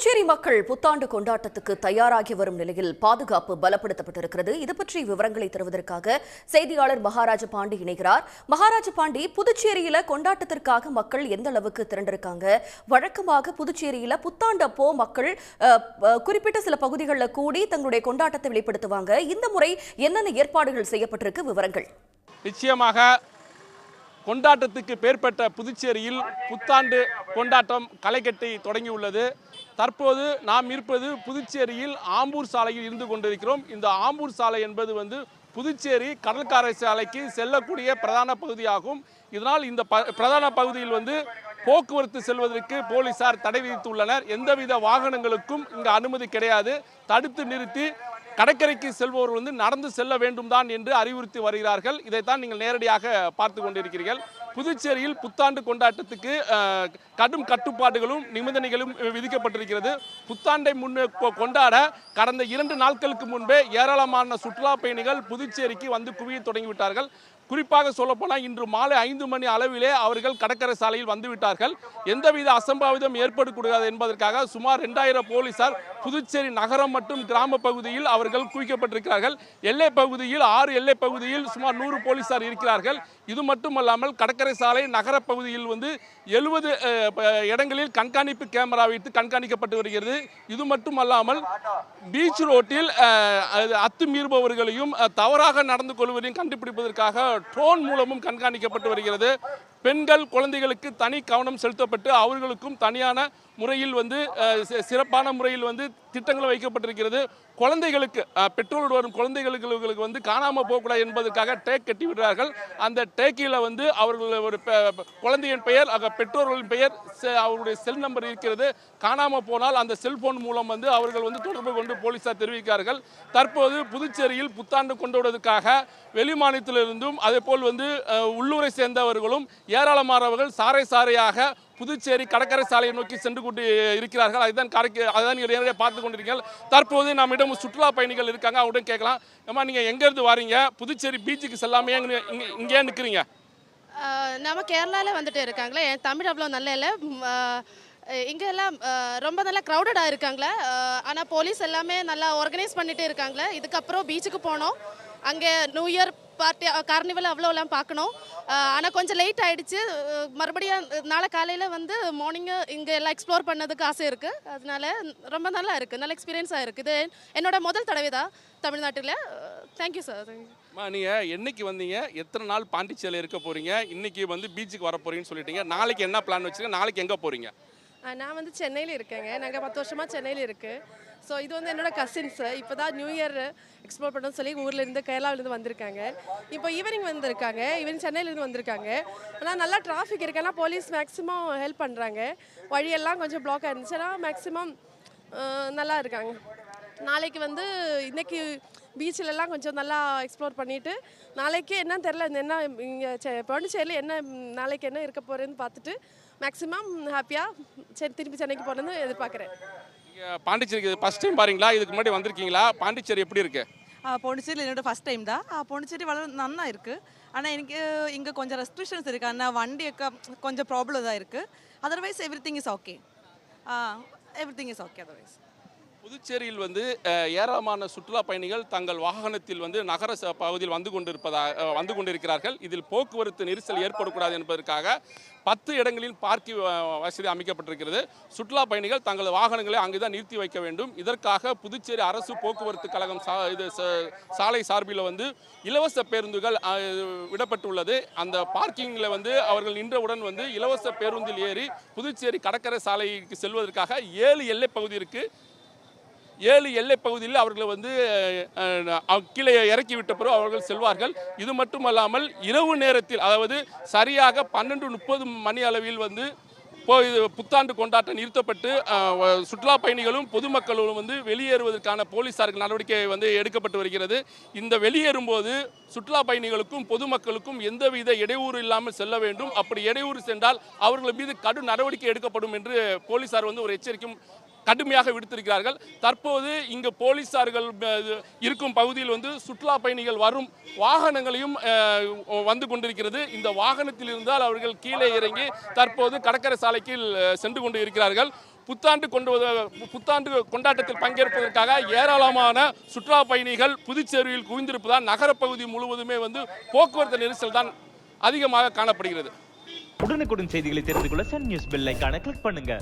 புதுச்சேரி மக்கள் புத்தாண்டு கொண்டாட்டத்துக்கு தயாராகி வரும் நிலையில் பாதுகாப்பு பலப்படுத்தப்பட்டிருக்கிறது. இது பற்றி விவரங்களை தருவதற்காக செய்தியாளர் மகாராஜ பாண்டி இணைகிறார். மகாராஜ பாண்டி, புதுச்சேரியில கொண்டாட்டத்திற்காக மக்கள் எந்த அளவுக்கு திரண்டிருக்காங்க? வழக்கமாக புதுச்சேரியில புத்தாண்டு அப்போ மக்கள் குறிப்பிட்ட சில பகுதிகளில் கூடி தங்களுடைய கொண்டாட்டத்தை வெளிப்படுத்துவாங்க. இந்த முறை என்னென்ன ஏற்பாடுகள் செய்யப்பட்டிருக்கு? விவரங்கள். நிச்சயமாக கொண்டாட்டத்துக்கு பேர்பட்ட புதுச்சேரியில் புத்தாண்டு கொண்டாட்டம் களைகட்டி தொடங்கியுள்ளது. தற்போது நாம் இருப்பது புதுச்சேரியில் ஆம்பூர் சாலையில் இருந்து கொண்டிருக்கிறோம். இந்த ஆம்பூர் சாலை என்பது புதுச்சேரி கடற்கரை சாலைக்கு செல்லக்கூடிய பிரதான பகுதியாகும். இதனால் இந்த பிரதான பகுதியில் போக்குவரத்து செல்வதற்கு போலீசார் தடை விதித்துள்ளனர். எந்தவித வாகனங்களுக்கும் இங்கு அனுமதி கிடையாது. தடுத்து நிறுத்தி கடற்கரைக்கு செல்பவர்கள் நடந்து செல்ல வேண்டும் தான் என்று அறிவுறுத்தி வருகிறார்கள். இதைத்தான் நீங்கள் நேரடியாக பார்த்து கொண்டிருக்கிறீர்கள். புதுச்சேரியில் புத்தாண்டு கொண்டாட்டத்துக்கு கடும் கட்டுப்பாடுகளும் நிபந்தனைகளும் விதிக்கப்பட்டிருக்கிறது. புத்தாண்டை கொண்டாட கடந்த 2 நாட்களுக்கு முன்பே ஏராளமான சுற்றுலா பயணிகள் புதுச்சேரிக்கு குவிய தொடங்கிவிட்டார்கள். குறிப்பாக சொல்லப்போனால் இன்று மாலை 5 மணி அளவிலே அவர்கள் கடற்கரை சாலையில் வந்துவிட்டார்கள். எந்தவித அசம்பாவிதம் ஏற்படக்கூடாது என்பதற்காக சுமார் 2000 போலீசார் புதுச்சேரி நகரம் மற்றும் கிராம பகுதியில் அவர்கள் குவிக்கப்பட்டிருக்கிறார்கள். எல்லை பகுதியில் 6 எல்லை பகுதியில் சுமார் 100 போலீசார் இருக்கிறார்கள். இது மட்டுமல்லாமல் கடற்கரை சாலை நகர பகுதியில் 70 இடங்களில் கண்காணிப்பு கேமரா வைத்து கண்காணிக்கப்பட்டு வருகிறது. இது மட்டுமல்லாமல் பீச் ரோட்டில் அத்துமீறுபவர்களையும் தவறாக நடந்து கொள்வதையும் கண்டுபிடிப்பதற்காக ட்ரோன் மூலமும் கண்காணிக்கப்பட்டு வருகிறது. பெண்கள் குழந்தைகளுக்கு தனி கவனம் செலுத்தப்பட்டு அவர்களுக்கும் தனியான முறையில் சிறப்பான முறையில் திட்டங்கள் வைக்கப்பட்டிருக்கிறது. குழந்தைகளுக்கு பெற்றோரோடு வரும் குழந்தைகளுக்கு காணாமல் போகக்கூடாது என்பதற்காக டேக் கட்டி விடுறார்கள். அந்த டேக்கில் அவர்கள் ஒரு குழந்தையின் பெயர், பெற்றோர்களின் பெயர், அவருடைய செல் நம்பர் இருக்கிறது. காணாமல் போனால் அந்த செல்போன் மூலம் அவர்கள் தொடர்பு கொண்டு போலீசார் தெரிவிக்கிறார்கள். தற்போது புதுச்சேரியில் புத்தாண்டு கொண்டாடுவதற்காக வெளிமாநிலத்திலிருந்தும் அதே போல் உள்ளூரை சேர்ந்தவர்களும் ஏராளமானவர்கள் சாரையாக புதுச்சேரி கடற்கரை சாலையை நோக்கி சென்று கொண்டு இருக்கிறார்கள். அதுதான் நேரடியாக பார்த்து கொண்டிருக்கிறீர்கள். தற்போது நம்மிடம் சுற்றுலா பயணிகள் இருக்காங்க. அவங்கள்ட்ட கேட்கலாம். ஏமா, நீங்கள் எங்கேருந்து வாரீங்க? புதுச்சேரி பீச்சுக்கு செல்லாமே இங்கே நிற்கிறீங்க? நம்ம கேரளாவில் வந்துட்டு இருக்காங்களே, தமிழ் அவ்வளோ நல்ல இல்லை. இங்கே எல்லாம் ரொம்ப நல்லா க்ரௌடடாக இருக்காங்களே. ஆனால் போலீஸ் எல்லாமே நல்லா ஆர்கனைஸ் பண்ணிட்டு இருக்காங்களே. இதுக்கப்புறம் பீச்சுக்கு போனோம். அங்கே நியூ இயர் பார்ட்டி கார்னிவல் அவ்வளோலாம் பார்க்கணும். ஆனால் கொஞ்சம் லேட் ஆகிடுச்சு. மறுபடியும் நாளை காலையில் மார்னிங்கு இங்கே எல்லாம் எக்ஸ்ப்ளோர் பண்ணதுக்கு ஆசை இருக்குது. அதனால ரொம்ப நல்லா இருக்குது, நல்ல எக்ஸ்பீரியன்ஸாக இருக்குது. இது என்னோட முதல் தடவை தான் தமிழ்நாட்டில். Thank you sir. நீங்கள் என்னைக்கு வந்தீங்க? எத்தனை நாள் பாண்டிச்சேரியில் இருக்க போகிறீங்க? இன்றைக்கி பீச்சுக்கு வர போகிறீங்கன்னு சொல்லிட்டீங்க. நாளைக்கு என்ன பிளான் வச்சுருக்கீங்க? நாளைக்கு எங்கே போகிறீங்க? நான் சென்னையில் இருக்கேங்க. நாங்கள் 10 வருஷமாக சென்னையில் இருக்குது. ஸோ இது என்னோட கசின்ஸு இப்போ தான் நியூ இயர் எக்ஸ்ப்ளோர் பண்ணணும்னு சொல்லி ஊர்லேருந்து கேரளாவிலேருந்து வந்திருக்காங்க. இப்போ ஈவினிங் வந்திருக்காங்க. ஈவினிங் சென்னையிலேருந்து வந்திருக்காங்க. ஆனால் நல்லா டிராஃபிக் இருக்குது. ஆனால் போலீஸ் மேக்ஸிமம் ஹெல்ப் பண்ணுறாங்க. வழியெல்லாம் கொஞ்சம் பிளாக்காக இருந்துச்சுன்னா மேக்ஸிமம் நல்லா இருக்காங்க. நாளைக்கு இன்றைக்கி பீச்சிலெல்லாம் கொஞ்சம் நல்லா எக்ஸ்ப்ளோர் பண்ணிவிட்டு நாளைக்கு என்னன்னு தெரில, என்ன இங்கே பாண்டிச்சேரியில் என்ன நாளைக்கு என்ன இருக்க போகிறேன்னு பார்த்துட்டு மேக்ஸிமம் ஹாப்பியாக திருப்பி சென்னைக்கு போகிறேன்னு எதிர்பார்க்குறேன். பாண்டிச்சேரிக்கு ஃபஸ்ட் டைம் பாருங்களா? இதுக்கு முன்னாடி வந்திருக்கீங்களா? பாண்டிச்சேரி எப்படி இருக்கு? பாண்டிச்சேரியில் என்னோட ஃபஸ்ட் டைம் தான். பாண்டிச்சேரி நல்லா இருக்குது. ஆனால் எனக்கு இங்கே கொஞ்சம் ரெஸ்ட்ரிக்ஷன்ஸ் இருக்குது. ஆனால் வண்டி கொஞ்சம் ப்ராப்ளம் தான் இருக்குது. Otherwise everything is okay. Everything is okay. Otherwise புதுச்சேரியில் ஏராளமான சுற்றுலா பயணிகள் தங்கள் வாகனத்தில் நகர பகுதியில் வந்து கொண்டிருக்கிறார்கள். இதில் போக்குவரத்து நெரிசல் ஏற்படக்கூடாது என்பதற்காக 10 இடங்களில் பார்க்கிங் வசதி அமைக்கப்பட்டிருக்கிறது. சுற்றுலா பயணிகள் தங்கள் வாகனங்களை அங்குதான் நிறுத்தி வைக்க வேண்டும். இதற்காக புதுச்சேரி அரசு போக்குவரத்து கழகம் சாலை சார்பில் இலவச பேருந்துகள் விடப்பட்டுள்ளது. அந்த பார்க்கிங்கில் அவர்கள் நின்றவுடன் இலவச பேருந்தில் ஏறி புதுச்சேரி கடற்கரை சாலைக்கு செல்வதற்காக 7 எல்லை பகுதி இருக்குது. 7 எல்லை பகுதியில் அவர்கள் கீழே இறக்கி விட்ட பிறகு அவர்கள் செல்வார்கள். இது மட்டுமல்லாமல் இரவு நேரத்தில், அதாவது சரியாக 12:30 மணி அளவில் புத்தாண்டு கொண்டாட்டம் நிறுத்தப்பட்டு சுற்றுலா பயணிகளும் பொதுமக்களும் வெளியேறுவதற்கான போலீசாருக்கு நடவடிக்கை எடுக்கப்பட்டு வருகிறது. இந்த வெளியேறும்போது சுற்றுலா பயணிகளுக்கும் பொதுமக்களுக்கும் எந்தவித இடையூறு இல்லாமல் செல்ல வேண்டும். அப்படி இடையூறு சென்றால் அவர்கள் மீது கடும் நடவடிக்கை எடுக்கப்படும் என்று போலீசார் ஒரு எச்சரிக்கையும் கடுமையாக விடுத்திருக்கிறார்கள். தற்போது இங்கு போலீசார்கள் இருக்கும் பகுதியில் சுற்றுலா பயணிகள் வரும் வாகனங்களையும் வந்து கொண்டிருக்கிறது. இந்த வாகனத்தில் இருந்தால் அவர்கள் கீழே இறங்கி தற்போது கடற்கரை சாலைக்கு சென்று கொண்டு இருக்கிறார்கள். புத்தாண்டு கொண்டாட்டத்தில் பங்கேற்பதற்காக ஏராளமான சுற்றுலா பயணிகள் புதுச்சேரியில் குவிந்திருப்பதால் நகரப்பகுதி முழுவதுமே போக்குவரத்து நெரிசல் தான் அதிகமாக காணப்படுகிறது. உடனுக்குடன் செய்திகளை தெரிந்து கொள்ள சன் நியூஸ் பெல் ஐகானை கிளிக் பண்ணுங்க.